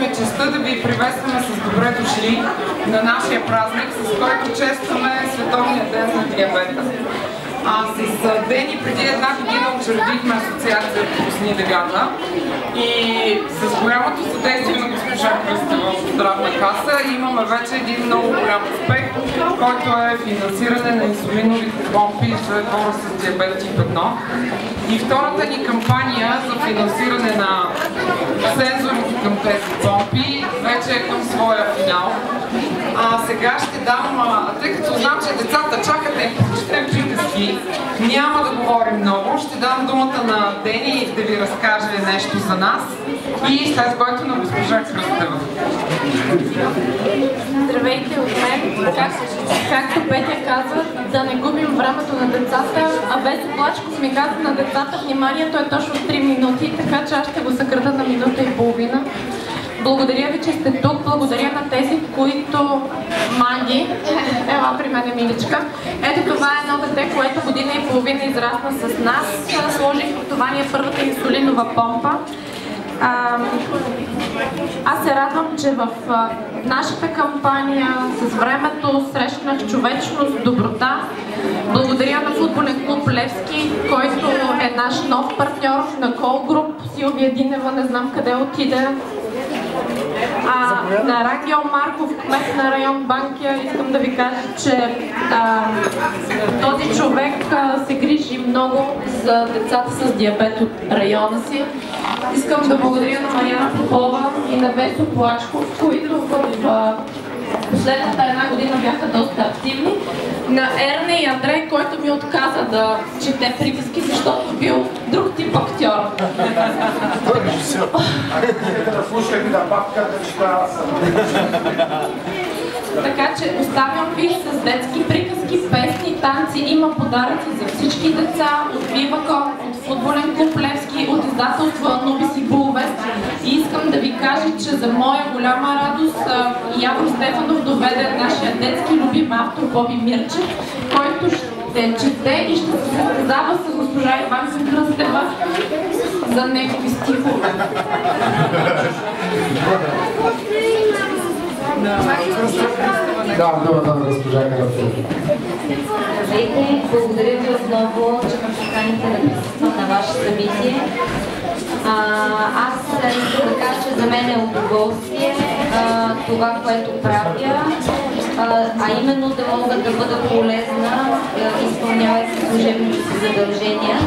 сме честта да ви приветстваме с добре дошли на нашия празник, с който честваме Световния ден на диабета. С Дени преди една година учредихме асоциация „Пусни девята“ и с голямото съдействие на госпожа Кръстева от Здравна каса имаме вече един много голям успех, който е финансиране на инсулиновите помпи за хора с диабет тип 1. И втората ни кампания за финансиране на сензорите към тези помпи вече е към своя финал. Сега ще дам, тъй като знам, че децата чакат да им прочетем приказки, няма да говорим много, ще дам думата на Дени да ви разкаже нещо за нас и след което на госпожа Кръстева. Здравейте от мен. Както Петя казва, да не губим времето на децата, а Веси Плачков ми каза на децата, вниманието е точно 3 минути, така че аз ще го съкратя на минута и половина. Благодаря ви, че сте тук. Благодаря на тези, които маги. Ела при мен, миличка. Ето това е едно дете, което година и половина израсна с нас. Сложих, това ни е първата инсулинова помпа. Аз се радвам, че в нашата кампания с времето срещнах човечност, доброта. Благодаря на футболен клуб Левски, който е наш нов партньор, на Кол Груп, Силвия Динева, не знам къде отиде. На Рангел Марков, кмет на район Банкя, искам да ви кажа, че този човек се грижи много за децата с диабет от района си. Искам да благодаря на Марияна Попова и на Весо Плачков, които в последната една година бяха доста активни. На Ерне и Андрей, който ми отказа да чете приказки, защото бил друг тип актьор. Така че оставям ви с детски приказки, песни, танци. Има подаръци за всички деца от Viva.com, от футболен клуб Левски, от издателство Анубис и Булвест. И искам да ви кажа, че за моя голяма радост Явор Стефанов доведе нашия детски любим автор Боби Мирчев, който ще чете и ще се състезава с госпожа Иванка Кръстева за негови стихове. Да, думата на госпожа Кръстева. Здравейте, благодаря ви отново, че ме поканите да присъствам на ваше събитие. Аз искам да кажа, че за мен е удоволствие това, което правя, а именно да мога да бъда полезна, изпълнявайки служебните си задължения.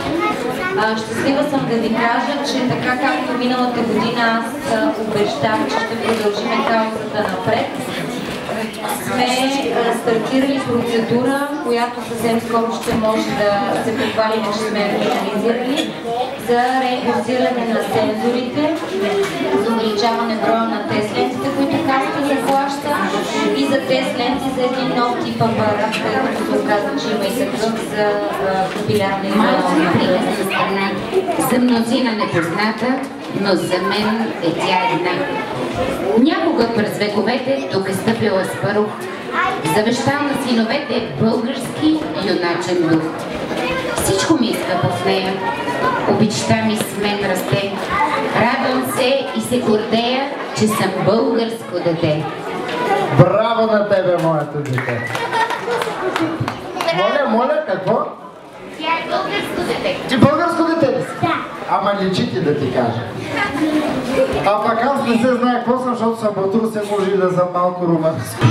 Щастлива съм да ви кажа, че така както миналата година аз обещах, че ще продължим каузата напред, сме стартирали процедура, която съвсем скоро ще може да се похвалим, че сме реализирали за реимбурсиране на сензорите, за увеличаване броя на тест лентите, които Касата заплаща, и за тест ленти за един нов тип апарат, който се оказва, че има и такъв за капилярна изолация. За мнозина непозната, но за мен е тя една. Някога през вековете тук е стъпила Аспарух, завещал на синовете български юначен дух. Всичко ми е скъпо в нея, обичта ми с мен расте. Радвам се и се гордея, че съм българско дете. Браво на тебе, моето дете! Моля, какво? Тя е българско дете. Ти българско дете ли си? Да. Ама личи ти да ти кажа. А пък аз не се знае какво съм, защото съм от Русе, може и да съм малко румънско.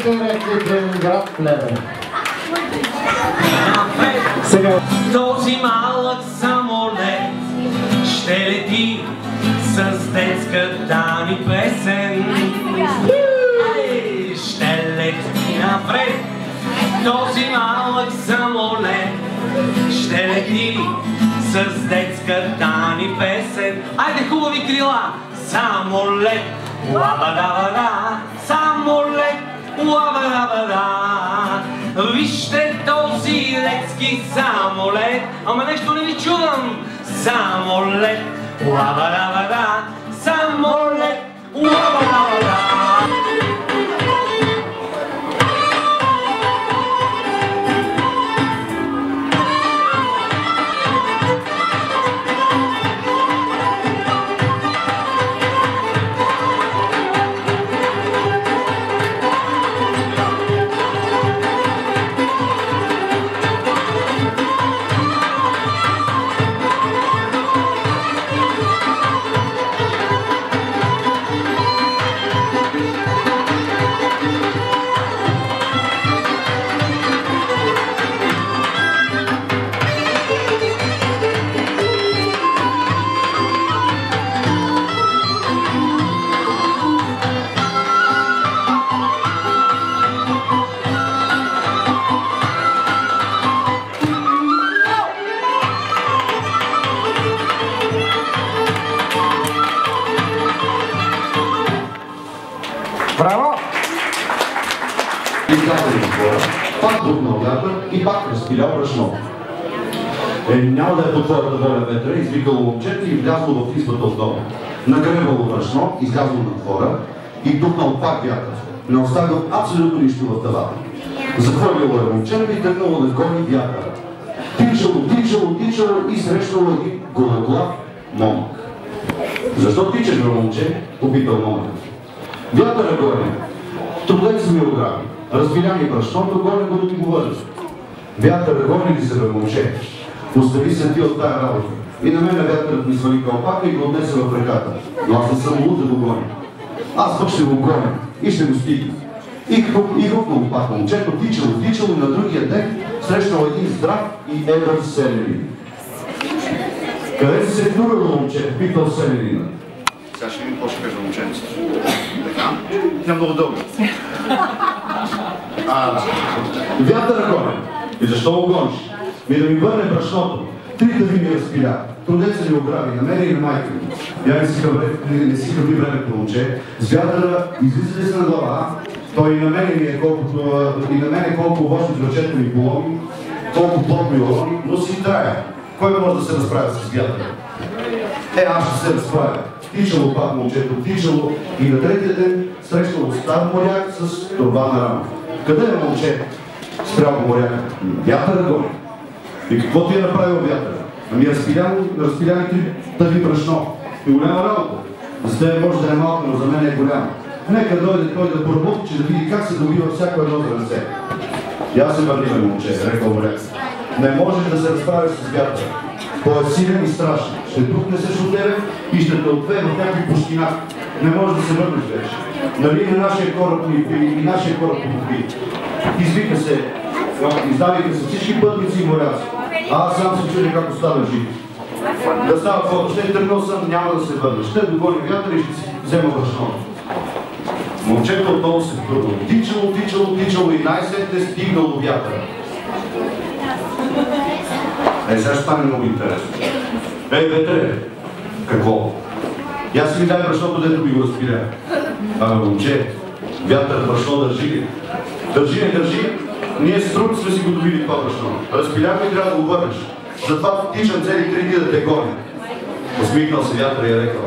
Ще рекли Ленинград, Плевен. Сега. Този малък самолет ще лети с детската ни песен. Ще лети напред този малък самолет ще лети с детската ни песен. Айде, хубави крила! Самолет, лаба-да-ба-да, самолет, лаба-да-ба-да. Вижте този детски самолет, ама нещо не ви чувам. Самолет, лаба-да-ба-да, самолет, лаба-да-ба-да. Браво! Излязли на двора, пак бухнал вятър и пак разпилял брашно. Няма да е по твоята воля ветра, извикало момчето и влязло в избата от дома. Нагребало брашно, излязло на двора и духнал пак вятър. Не оставил абсолютно нищо в тавата. Захвърлило е момчето и тръгнало да гони вятъра. Тичало и срещнало един гологлав момък. Защо тичаш, бе, момче? Попитал момъкът. Вятъра гони. Трудец ми ограби. Разпиля ми брашното, гони го да ти го вържа. Вятъра гони ли се, бе, момче? Остави се ти от тая работа. И на мен вятърът ми свали калпака и го отнесе в реката. Но аз не съм луд да го гоня. Аз пък ще го гоня и ще го стигна. И хрупнало пак момчето, тичало и на другия ден срещнал един здрав и едър селянин. Къде си се втурало, момче? Питал селянина. Сега ще видим какво ще кажа момченцето. Така? Тя много дълго. Вятъра гоня. И защо го гониш? Ми да ми върне брашното. 3 дъви ми разпиля. Трудеца ми ограби, на мене и на майка ми. Я не си хъби времето, момче. С вятъра излиза ли се на глава? Той и на мене ми е колко обочни дръчета ми поломи, колко плод ми урони, но си трая. Кой може да се разправя с вятъра? Аз ще се разправя. Тичало пак момчето, тичало и на третия ден срещало стар моряк с торба на рама. Къде е, момче? Спрял моряка. Вятъра гони. И какво ти е направил вятъра? Ами разпиляни 3 тъги брашно. И голяма работа. За тебе може да е малко, но за мен е голяма. Нека дойде той да поработи, че да види как се добива всяко едно зрънце. И аз се върнивам, момче, рекал моряк. Не можеш да се разправиш с вятъра. Той е силен и страшен. Ще тухне срещу тебе и ще те отвее в някакви пустина. Не можеш да се върнеш вече. Нали и нашия кораб потопи. Извика се, издавиха се всички пътници и моряци. Аз сам се чудя как остана жив. Да става фото, ще тръгнал съм, няма да се върна. Ще догони вятъра и ще си взема брашното. Момчето отново се втурнало. Тичало и най-сетне стигнало вятъра. Сега ще стане много интересно. Ветре, какво? Я си ми дай брашното, дето би го разпиля. Момче, вятър брашно държи ли? Държи. Ние с друг сме си го добили това брашно. Разпиляхме и трябва да го върнеш. Затова тичам цели 3 дни да те гоня. Усмихнал се вятър и е рекал.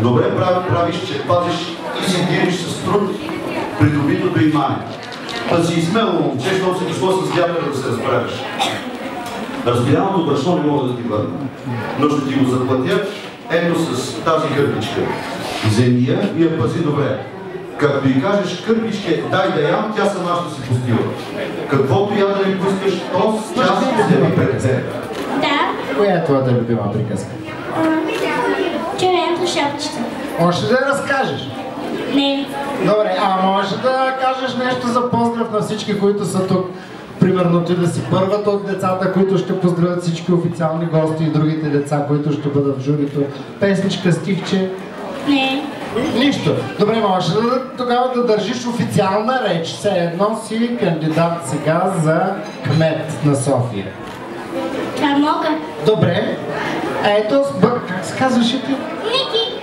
Добре правиш, че пазиш и си дириш с труд придобитото имане. Да си измело, момче, защото си дошло с вятъра да се разправиш. Разпиляното брашно не мога да ти върна, но ще ти го заплатя ето с тази кърпичка. Вземи я и я пази добре. Както и кажеш, кърпичке, дай да ям, тя сама ще си пустила. Каквото я да ми пускаш, то с час вземи пред теб. Да. Коя е твоята любима приказка? Червеното шапчето. Може да я разкажеш? Не. Добре, може да кажеш нещо за поздрав на всички, които са тук? Примерно ти да си първата от децата, които ще поздравят всички официални гости и другите деца, които ще бъдат в журито. Песничка, стихче? Не. Нищо. Добре, можеш ли тогава да държиш официална реч? Все едно си кандидат сега за кмет на София. Това мога. Добре. Ето, как се казваш и ти? Ники.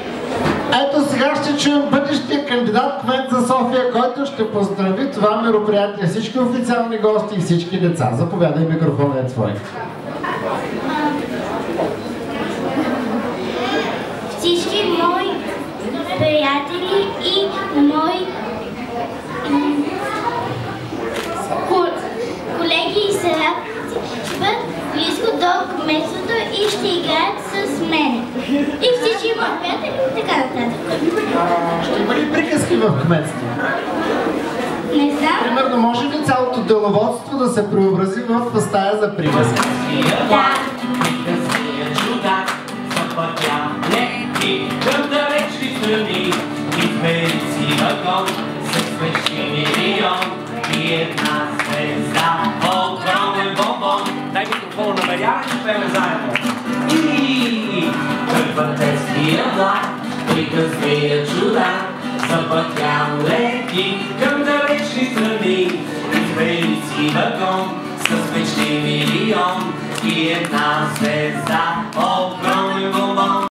Ето сега ще чуем бъдещия кандидат кмет за София, който ще поздрави това мероприятие, всички официални гости и всички деца. Заповядай, микрофонът е твой. Всички мои приятели и мои колеги и съратници ще бъдат близко до кметството и ще играят с мен. И всички мои приятели и така нататък. Ще има ли приказки в кметство? Не знам. Примерно, може ли цялото деловодство да се преобрази в стая за приказки? Да. Към далечни страни измери си вагон с смешни милион и една звезда, огромен бомбон. Дай микрофона на Марияна и пеем заедно. И първатеския влак, приказвия чуда, запътям леки към далечни страни. Измери си вагон с мечти милион и една звезда, огромен бомбон.